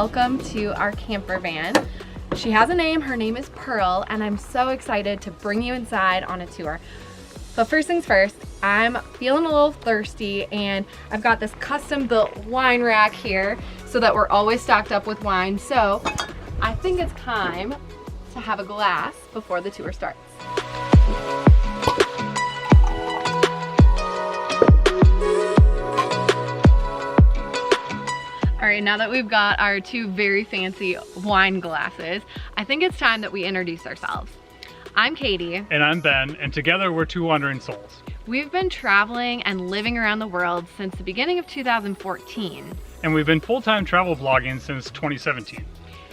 welcome to our camper van. She has a name, her name is Pearl, and I'm so excited to bring you inside on a tour. But first things first, I'm feeling a little thirsty and I've got this custom built wine rack here so that we're always stocked up with wine. So I think it's time to have a glass before the tour starts. All right, now that we've got our two very fancy wine glasses, I think it's time that we introduce ourselves. I'm Katie. And I'm Ben, and together we're Two Wandering Souls. We've been traveling and living around the world since the beginning of 2014. And we've been full-time travel vlogging since 2017.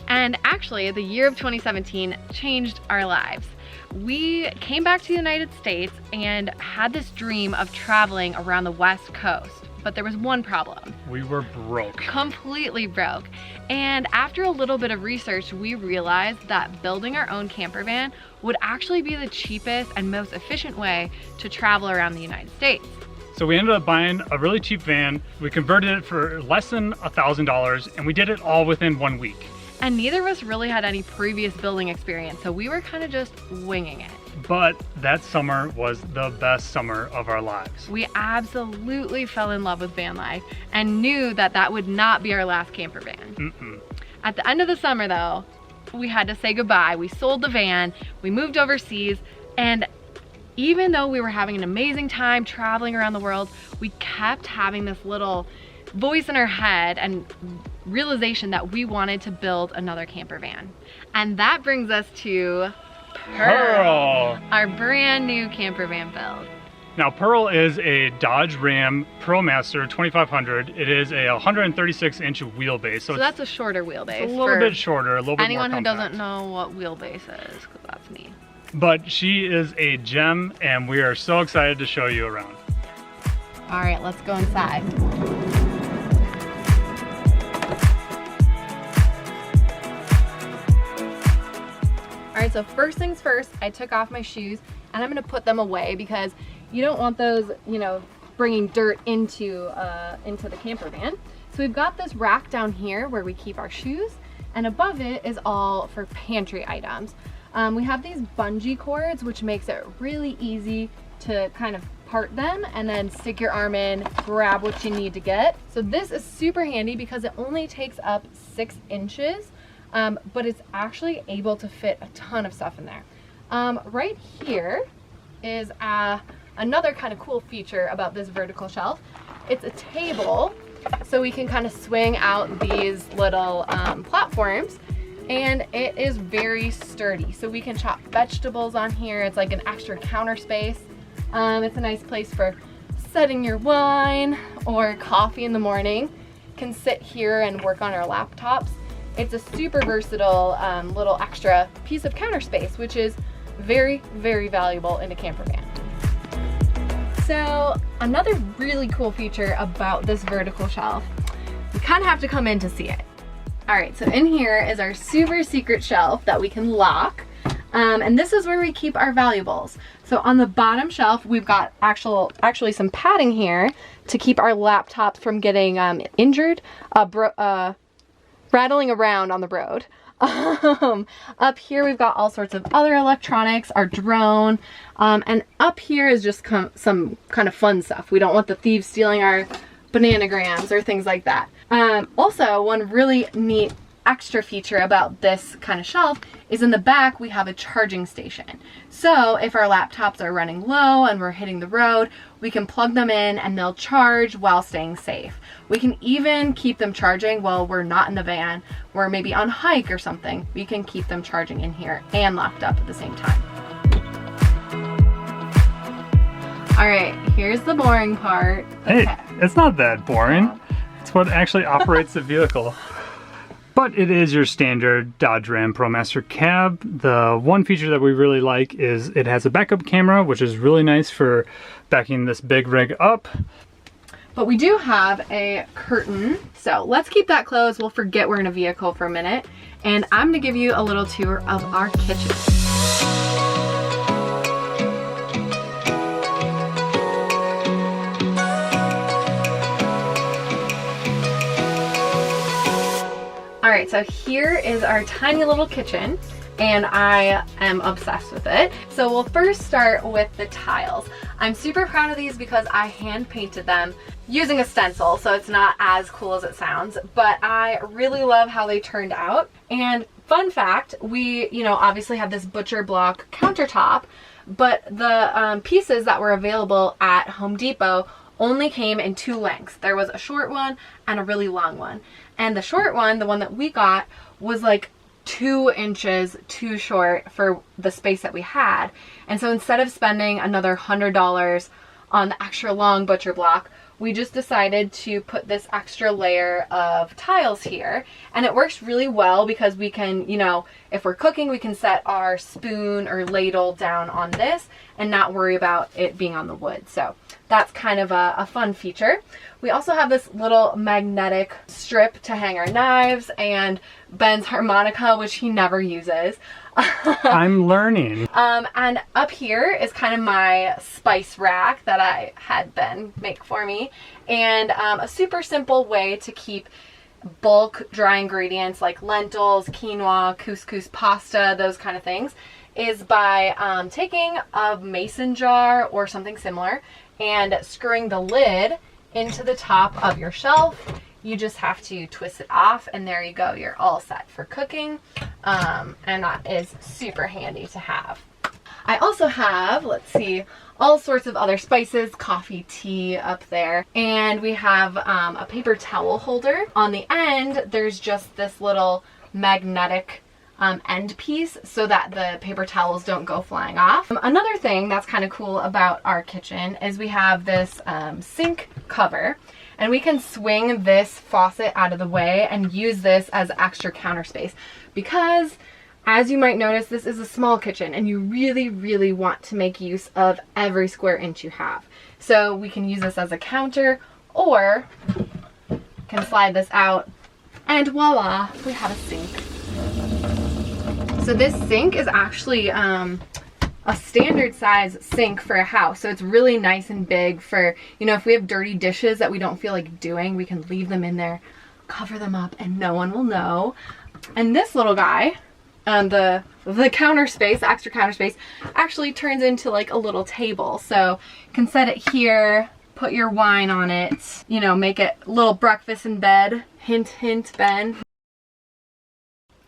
And actually, the year of 2017 changed our lives. We came back to the United States and had this dream of traveling around the West Coast. But there was one problem. We were broke. Completely broke. And after a little bit of research, we realized that building our own camper van would actually be the cheapest and most efficient way to travel around the United States. So we ended up buying a really cheap van. We converted it for less than $1,000, and we did it all within 1 week. And neither of us really had any previous building experience, so we were kind of just winging it. But that summer was the best summer of our lives. We absolutely fell in love with van life and knew that that would not be our last camper van. At the end of the summer though, we had to say goodbye. We sold the van, we moved overseas, and even though we were having an amazing time traveling around the world, we kept having this little voice in our head and realization that we wanted to build another camper van. And that brings us to Pearl, our brand new camper van build. Now Pearl is a Dodge Ram ProMaster 2500. It is a 136-inch wheelbase. So that's a shorter wheelbase. It's a little bit shorter, a little bit more compact. Anyone who doesn't know what wheelbase is, because that's me. But she is a gem, and we are so excited to show you around. All right, let's go inside. All right, so first things first, I took off my shoes and I'm gonna put them away because you don't want those, bringing dirt into the camper van. So we've got this rack down here where we keep our shoes, and above it is all for pantry items. We have these bungee cords, which makes it really easy to kind of part them and then stick your arm in, grab what you need to get. So this is super handy because it only takes up 6 inches. But it's actually able to fit a ton of stuff in there. Right here is another kind of cool feature about this vertical shelf. It's a table, so we can kind of swing out these little platforms, and it is very sturdy. So we can chop vegetables on here. It's like an extra counter space. It's a nice place for setting your wine or coffee in the morning. Can sit here and work on our laptops. It's a super versatile little extra piece of counter space, which is very, very valuable in a camper van. So another really cool feature about this vertical shelf, you kind of have to come in to see it. All right, so in here is our super secret shelf that we can lock. And this is where we keep our valuables. So on the bottom shelf, we've got actually some padding here to keep our laptops from getting injured, rattling around on the road. Up here we've got all sorts of other electronics, our drone, and up here is just some kind of fun stuff. We don't want the thieves stealing our bananagrams or things like that. Also, one really neat extra feature about this kind of shelf is in the back we have a charging station. So if our laptops are running low and we're hitting the road, we can plug them in and they'll charge while staying safe. We can even keep them charging while we're not in the van. We're maybe on hike or something. We can keep them charging in here and locked up at the same time. All right, here's the boring part. Hey, it's not that boring. It's what actually operates the vehicle. But it is your standard Dodge Ram ProMaster cab. The one feature that we really like is it has a backup camera, which is really nice for backing this big rig up. But we do have a curtain, so let's keep that closed. We'll forget we're in a vehicle for a minute. And I'm gonna give you a little tour of our kitchen. All right, so here is our tiny little kitchen, and I am obsessed with it. So we'll first start with the tiles. I'm super proud of these because I hand painted them using a stencil, so it's not as cool as it sounds, but I really love how they turned out. And fun fact, we, obviously have this butcher block countertop, but the pieces that were available at Home Depot only came in 2 lengths. There was a short one and a really long one. And the short one, the one that we got, was like 2 inches too short for the space that we had. And so instead of spending another $100 on the extra long butcher block, we just decided to put this extra layer of tiles here. And it works really well because we can, if we're cooking, we can set our spoon or ladle down on this and not worry about it being on the wood. So that's kind of a fun feature. We also have this little magnetic strip to hang our knives and Ben's harmonica, which he never uses. I'm learning. And up here is kind of my spice rack that I had Ben make for me. And a super simple way to keep bulk dry ingredients like lentils, quinoa, couscous, pasta, those kind of things, is by taking a mason jar or something similar and screwing the lid into the top of your shelf. You just have to twist it off and there you go, you're all set for cooking. And that is super handy to have. I also have, let's see, all sorts of other spices, coffee, tea up there. And we have a paper towel holder. On the end, there's just this little magnetic end piece so that the paper towels don't go flying off. Another thing that's kind of cool about our kitchen is we have this sink cover, and we can swing this faucet out of the way and use this as extra counter space because, as you might notice, this is a small kitchen and you really want to make use of every square inch you have. So we can use this as a counter or can slide this out and voila, we have a sink. So this sink is actually a standard size sink for a house. So it's really nice and big for, if we have dirty dishes that we don't feel like doing, we can leave them in there, cover them up, and no one will know. And this little guy, the counter space, the extra counter space, actually turns into like a little table. So you can set it here, put your wine on it, make it a little breakfast in bed. Hint, hint, Ben.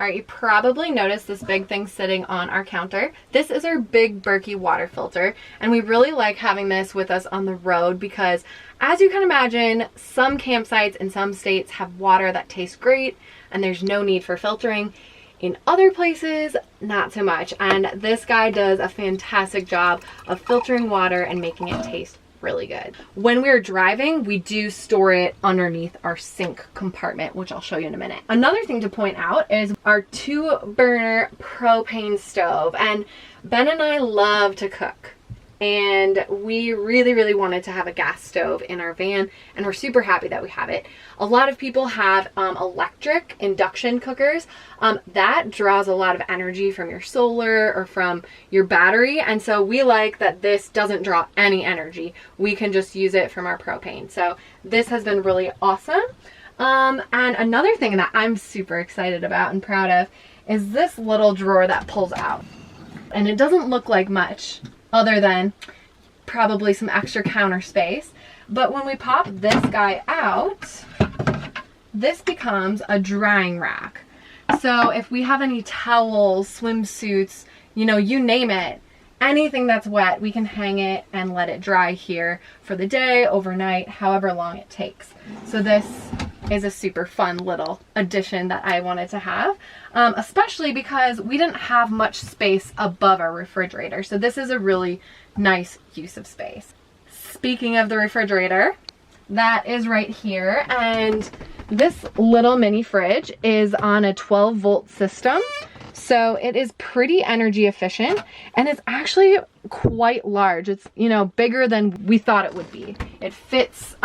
All right, you probably noticed this big thing sitting on our counter. This is our big Berkey water filter, and we really like having this with us on the road because, as you can imagine, some campsites in some states have water that tastes great and there's no need for filtering. In other places, not so much, and this guy does a fantastic job of filtering water and making it taste really good. When we're driving, we do store it underneath our sink compartment, which I'll show you in a minute. Another thing to point out is our 2-burner propane stove, and Ben and I love to cook. And we really wanted to have a gas stove in our van, and we're super happy that we have it. A lot of people have electric induction cookers. That draws a lot of energy from your solar or from your battery, and so we like that this doesn't draw any energy. We can just use it from our propane. So this has been really awesome. And another thing that I'm super excited about and proud of is this little drawer that pulls out. And it doesn't look like much, other than probably some extra counter space. But when we pop this guy out, this becomes a drying rack. So if we have any towels, swimsuits, you name it, anything that's wet, we can hang it and let it dry here for the day, overnight, however long it takes. So this is a super fun little addition that I wanted to have, especially because we didn't have much space above our refrigerator. So this is a really nice use of space. Speaking of the refrigerator, that is right here, and this little mini fridge is on a 12-volt system. So it is pretty energy efficient, and it's actually quite large. It's, bigger than we thought it would be. It fits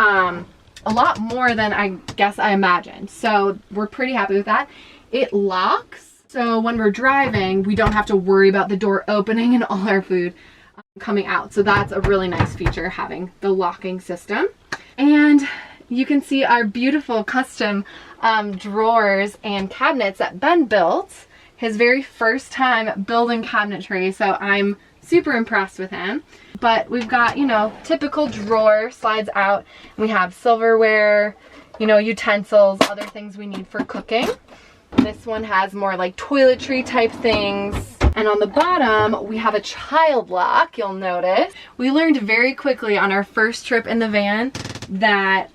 a lot more than I guess I imagined. So we're pretty happy with that. It locks, so when we're driving, we don't have to worry about the door opening and all our food coming out. So that's a really nice feature, having the locking system. And you can see our beautiful custom drawers and cabinets that Ben built. His very first time building cabinetry, so I'm super impressed with him. But we've got, you know, typical drawer, slides out. We have silverware, you know, utensils, other things we need for cooking. This one has more like toiletry type things. And on the bottom, we have a child lock, you'll notice. We learned very quickly on our first trip in the van that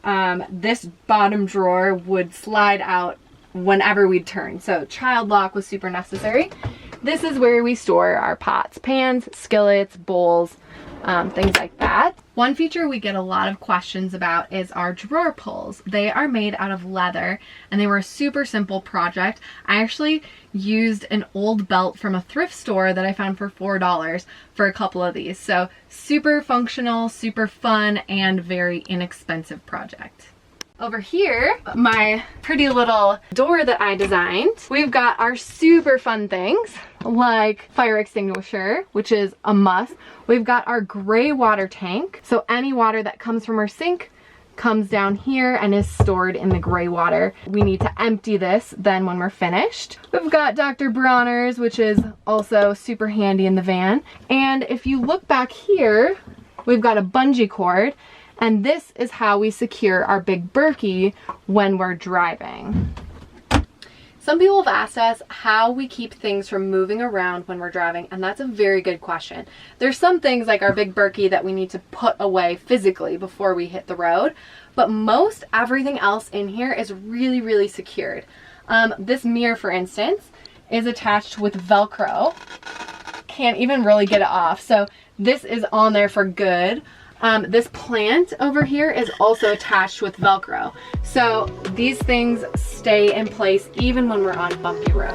this bottom drawer would slide out whenever we'd turn. So child lock was super necessary. This is where we store our pots, pans, skillets, bowls, things like that. One feature we get a lot of questions about is our drawer pulls. They are made out of leather and they were a super simple project. I actually used an old belt from a thrift store that I found for $4 for a couple of these. So super functional, super fun, and very inexpensive project. Over here, my pretty little door that I designed, we've got our super fun things like fire extinguisher, which is a must. We've got our gray water tank. So any water that comes from our sink comes down here and is stored in the gray water. We need to empty this then when we're finished. We've got Dr. Bronner's, which is also super handy in the van. And if you look back here, we've got a bungee cord. And this is how we secure our big Berkey when we're driving. Some people have asked us how we keep things from moving around when we're driving, and that's a very good question. There's some things like our big Berkey that we need to put away physically before we hit the road, but most everything else in here is really, really secured. This mirror, for instance, is attached with Velcro. Can't even really get it off, so this is on there for good. This plant over here is also attached with Velcro. So these things stay in place even when we're on bumpy roads.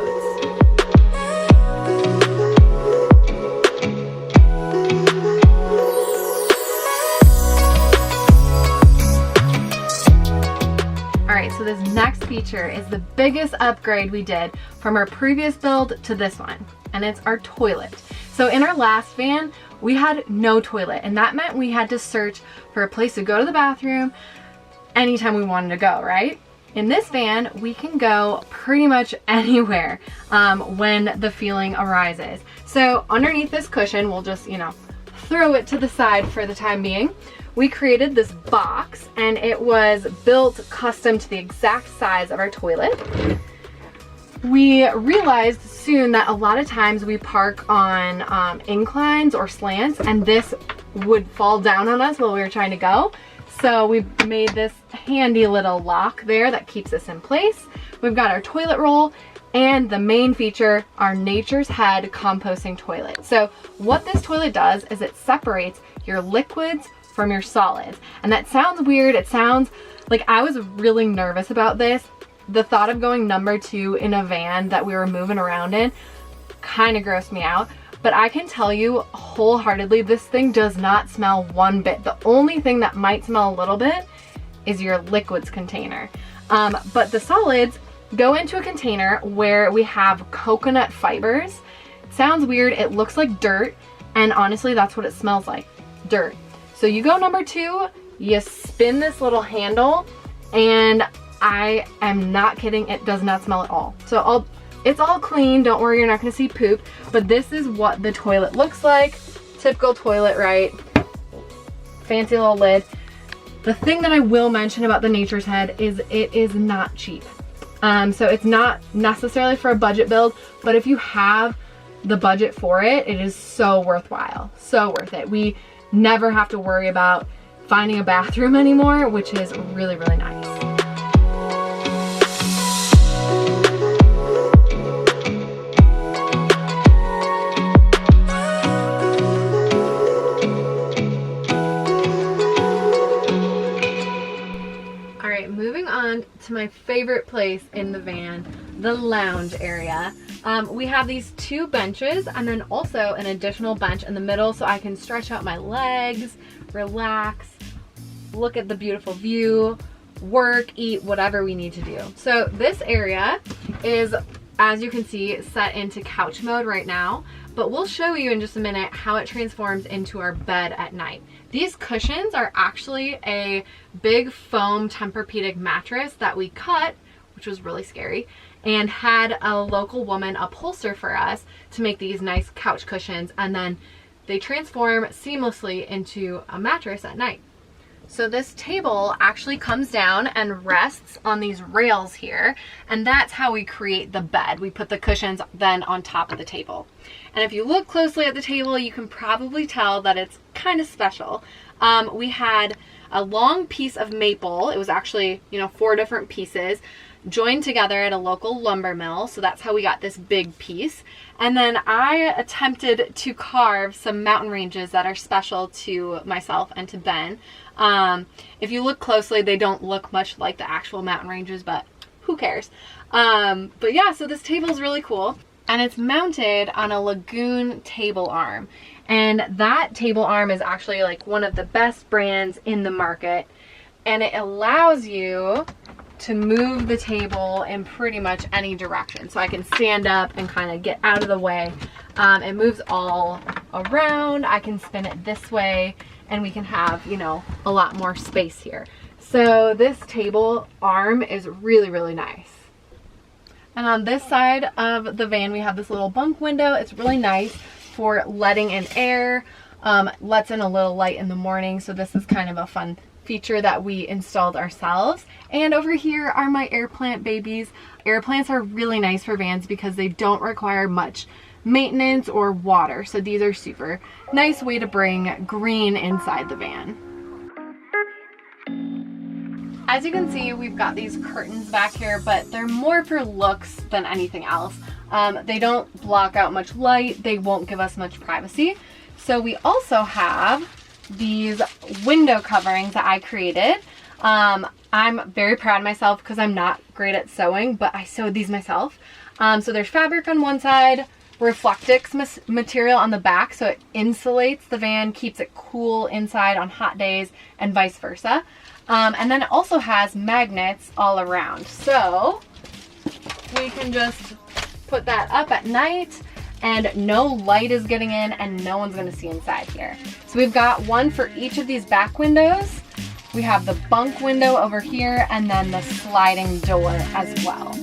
All right, so this next feature is the biggest upgrade we did from our previous build to this one, and it's our toilet. So in our last van, we had no toilet, and that meant we had to search for a place to go to the bathroom anytime we wanted to go, right? In this van, we can go pretty much anywhere when the feeling arises. So underneath this cushion, we'll just, you know, throw it to the side for the time being. We created this box, and it was built custom to the exact size of our toilet. We realized soon that a lot of times we park on inclines or slants, and this would fall down on us while we were trying to go. So we made this handy little lock there that keeps us in place. We've got our toilet roll and the main feature, our Nature's Head composting toilet. So what this toilet does is it separates your liquids from your solids. And that sounds weird. It sounds like I was really nervous about this. The thought of going number 2 in a van that we were moving around in kind of grossed me out. But I can tell you wholeheartedly, this thing does not smell one bit. The only thing that might smell a little bit is your liquids container. But the solids go into a container where we have coconut fibers. It sounds weird. It looks like dirt. And honestly, that's what it smells like, dirt. So you go number 2, you spin this little handle, and I am not kidding, it does not smell at all. So it's all clean, don't worry, you're not gonna see poop, but this is what the toilet looks like. Typical toilet, right? Fancy little lid. The thing that I will mention about the Nature's Head is it is not cheap. So it's not necessarily for a budget build, but if you have the budget for it, it is so worthwhile, so worth it. We never have to worry about finding a bathroom anymore, which is really, really nice. To my favorite place in the van, the lounge area. We have these 2 benches and then also an additional bench in the middle so I can stretch out my legs, relax, look at the beautiful view, work, eat, whatever we need to do. So this area is, as you can see, set into couch mode right now, but we'll show you in just a minute how it transforms into our bed at night. These cushions are actually a big foam Tempur-Pedic mattress that we cut, which was really scary, and had a local woman upholster for us to make these nice couch cushions, and then they transform seamlessly into a mattress at night. So this table actually comes down and rests on these rails here, and that's how we create the bed. We put the cushions then on top of the table. And if you look closely at the table, you can probably tell that it's kind of special. We had a long piece of maple. It was actually, 4 different pieces joined together at a local lumber mill. So that's how we got this big piece. And then I attempted to carve some mountain ranges that are special to myself and to Ben. If you look closely, they don't look much like the actual mountain ranges, but who cares? But yeah, so this table is really cool, and it's mounted on a Lagoon table arm. And that table arm is actually like one of the best brands in the market, and it allows you to move the table in pretty much any direction. So I can stand up and kind of get out of the way. It moves all around. I can spin it this way, and we can have, a lot more space here. So this table arm is really, really nice. And on this side of the van, we have this little bunk window. It's really nice for letting in air, lets in a little light in the morning. So this is kind of a fun feature that we installed ourselves. And over here are my air plant babies. Air plants are really nice for vans because they don't require much maintenance or water. So these are super nice way to bring green inside the van. As you can see, we've got these curtains back here, but they're more for looks than anything else. They don't block out much light. They won't give us much privacy. So we also have these window coverings that I created. I'm very proud of myself because I'm not great at sewing, but I sewed these myself. So there's fabric on one side, Reflectix material on the back, so it insulates the van, keeps it cool inside on hot days, and vice versa. And then it also has magnets all around. So we can just put that up at night and no light is getting in and no one's gonna see inside here. So we've got one for each of these back windows. We have the bunk window over here and then the sliding door as well.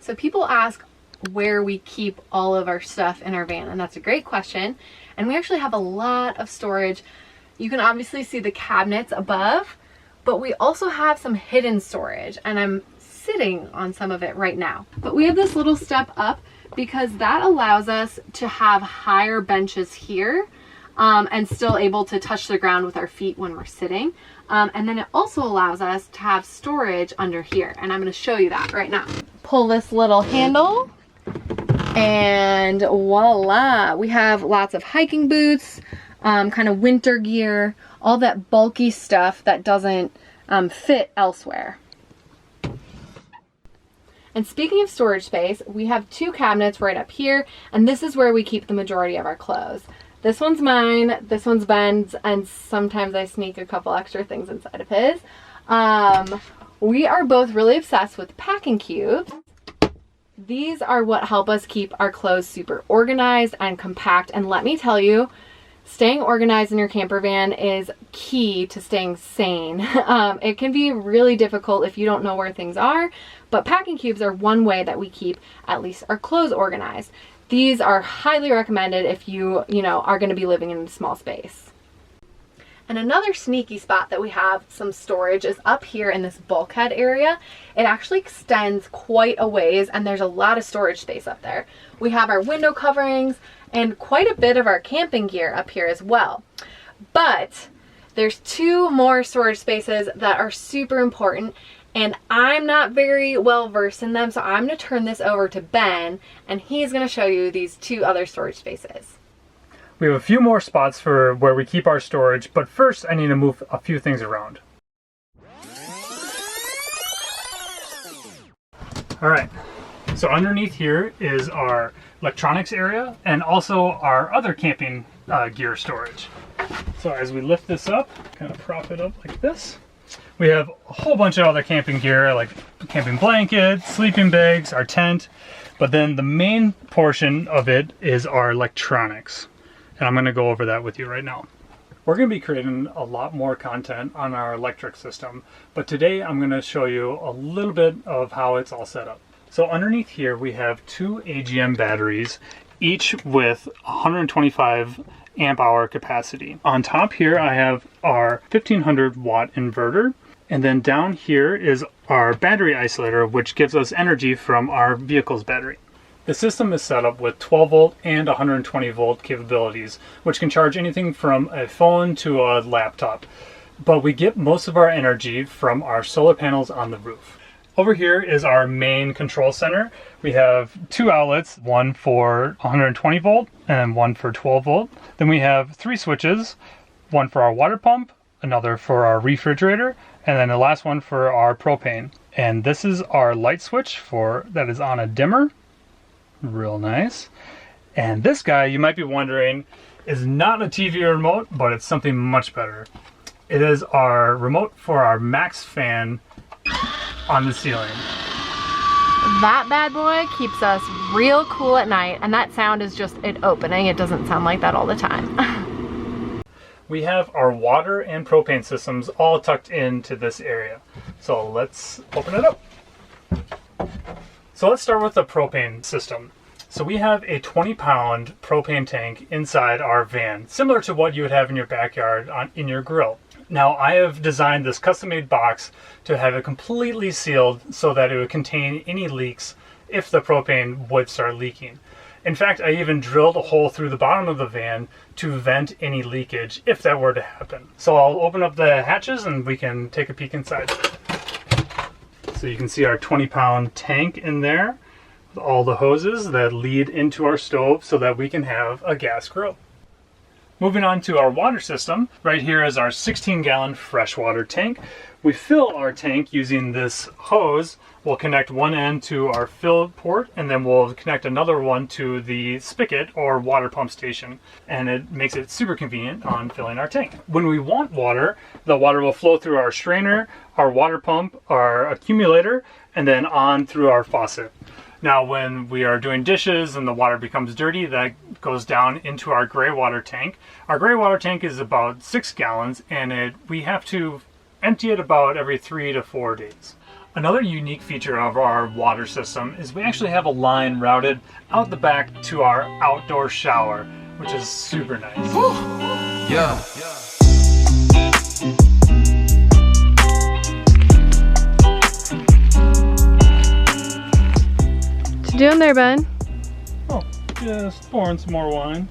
So people ask where we keep all of our stuff in our van, and that's a great question. And we actually have a lot of storage. You can obviously see the cabinets above, but we also have some hidden storage, and I'm sitting on some of it right now. But we have this little step up because that allows us to have higher benches here and still able to touch the ground with our feet when we're sitting. And then it also allows us to have storage under here, and I'm going to show you that right now. Pull this little handle and voila, we have lots of hiking boots, kind of winter gear, all that bulky stuff that doesn't fit elsewhere. And speaking of storage space, we have 2 cabinets right up here, and this is where we keep the majority of our clothes. This one's mine, this one's Ben's, and sometimes I sneak a couple extra things inside of his. We are both really obsessed with packing cubes. These are what help us keep our clothes super organized and compact, and let me tell you, staying organized in your camper van is key to staying sane. It can be really difficult if you don't know where things are, but packing cubes are one way that we keep at least our clothes organized. These are highly recommended if you are going to be living in a small space. And another sneaky spot that we have some storage is up here in this bulkhead area. It actually extends quite a ways, and there's a lot of storage space up there. We have our window coverings and quite a bit of our camping gear up here as well. But there's 2 more storage spaces that are super important, and I'm not very well versed in them, so I'm going to turn this over to Ben, and he's going to show you these 2 other storage spaces. We have a few more spots for where we keep our storage, but first I need to move a few things around. All right, so underneath here is our electronics area and also our other camping gear storage. So as we lift this up, kind of prop it up like this, We have a whole bunch of other camping gear like camping blankets, sleeping bags, our tent, but then the main portion of it is our electronics. And I'm going to go over that with you right now. We're going to be creating a lot more content on our electric system, but today I'm going to show you a little bit of how it's all set up. So underneath here we have 2 AGM batteries, each with 125 amp hour capacity. On top here I have our 1500 watt inverter, and then down here is our battery isolator, which gives us energy from our vehicle's battery. The system is set up with 12 volt and 120 volt capabilities, which can charge anything from a phone to a laptop. But we get most of our energy from our solar panels on the roof. Over here is our main control center. We have 2 outlets, one for 120 volt and one for 12 volt. Then we have 3 switches, one for our water pump, another for our refrigerator, and then the last one for our propane. And this is our light switch that is on a dimmer. Real nice. And this guy, you might be wondering, is not a TV remote, but it's something much better. It is our remote for our max fan on the ceiling. That bad boy keeps us real cool at night, and that sound is just it opening. It doesn't sound like that all the time. We have our water and propane systems all tucked into this area. So let's open it up. So let's start with the propane system. So we have a 20-pound propane tank inside our van, similar to what you would have in your backyard in your grill. Now I have designed this custom-made box to have it completely sealed so that it would contain any leaks if the propane would start leaking. In fact, I even drilled a hole through the bottom of the van to vent any leakage if that were to happen. So I'll open up the hatches and we can take a peek inside. So you can see our 20-pound tank in there with all the hoses that lead into our stove so that we can have a gas grill. Moving on to our water system, right here is our 16-gallon freshwater tank. We fill our tank using this hose. We'll connect one end to our fill port, and then we'll connect another one to the spigot or water pump station. And it makes it super convenient on filling our tank. When we want water, the water will flow through our strainer, our water pump, our accumulator, and then on through our faucet. Now when we are doing dishes and the water becomes dirty, that goes down into our gray water tank. Our gray water tank is about 6 gallons, and we have to empty it about every 3 to 4 days. Another unique feature of our water system is we actually have a line routed out the back to our outdoor shower, which is super nice. Woo! Yeah. What you doing there, Ben? Oh, just pouring some more wine.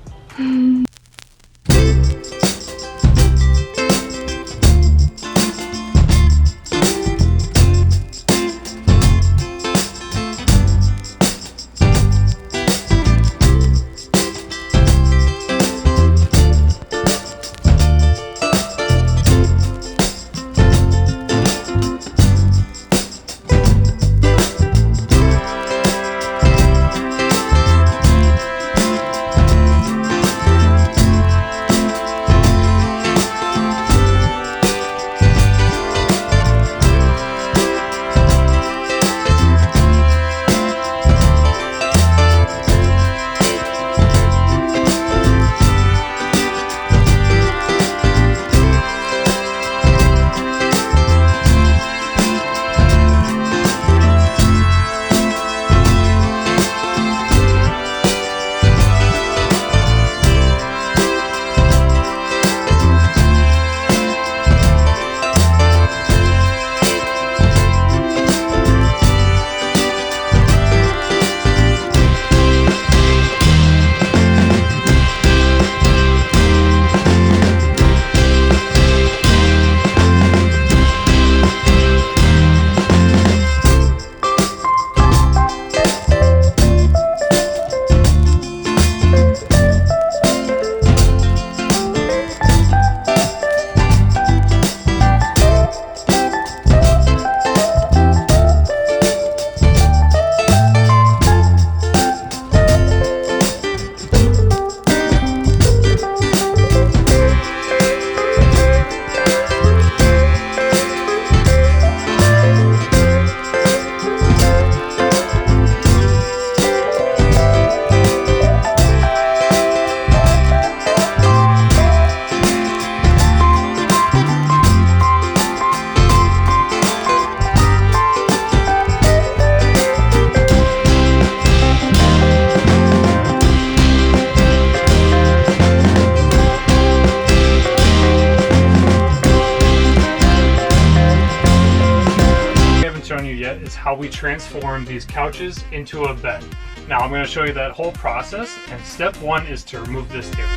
we transform these couches into a bed. Now I'm going to show you that whole process, and step one is to remove this table.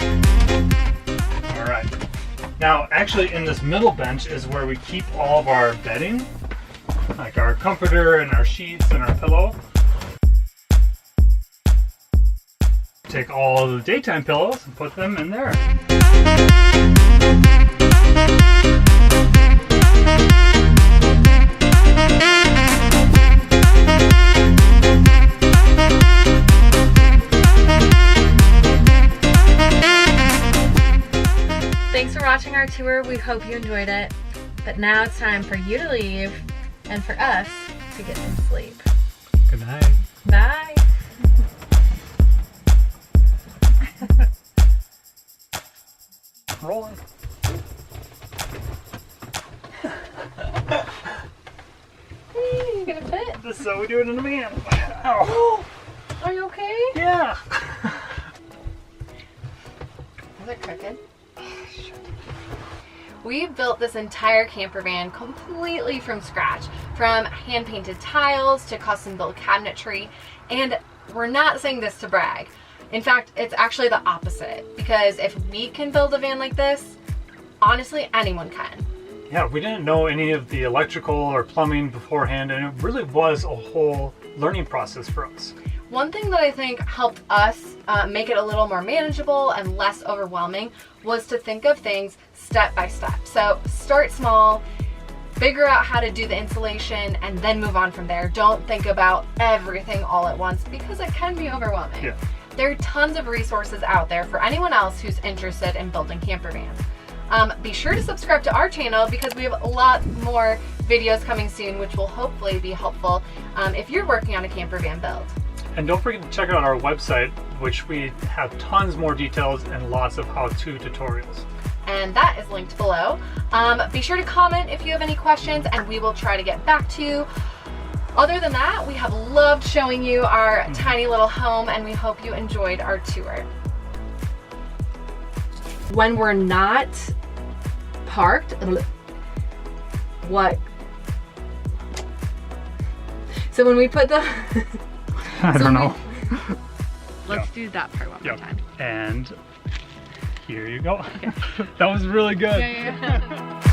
All right. Now actually in this middle bench is where we keep all of our bedding, like our comforter and our sheets and our pillow. Take all of the daytime pillows and put them in there. Thanks for watching our tour. We hope you enjoyed it. But now it's time for you to leave and for us to get some sleep. Good night. Bye. Rolling. You gonna fit? This is how we do it in a van. Ow. Are you okay? Yeah. Is it crooked? We built this entire camper van completely from scratch, from hand-painted tiles to custom-built cabinetry, and we're not saying this to brag. In fact, it's actually the opposite, because if we can build a van like this, honestly, anyone can. Yeah, we didn't know any of the electrical or plumbing beforehand, and it really was a whole learning process for us. One thing that I think helped us make it a little more manageable and less overwhelming was to think of things step by step. So start small, figure out how to do the installation, and then move on from there. Don't think about everything all at once because it can be overwhelming. Yeah. There are tons of resources out there for anyone else who's interested in building camper vans. Be sure to subscribe to our channel because we have a lot more videos coming soon which will hopefully be helpful if you're working on a camper van build. And don't forget to check out our website, which we have tons more details and lots of how-to tutorials. And that is linked below. Be sure to comment if you have any questions and we will try to get back to you. Other than that, we have loved showing you our tiny little home and we hope you enjoyed our tour. When we're not parked, what? So when we put the... I don't know. Let's do that part one more time. And here you go. Okay. That was really good. Yeah.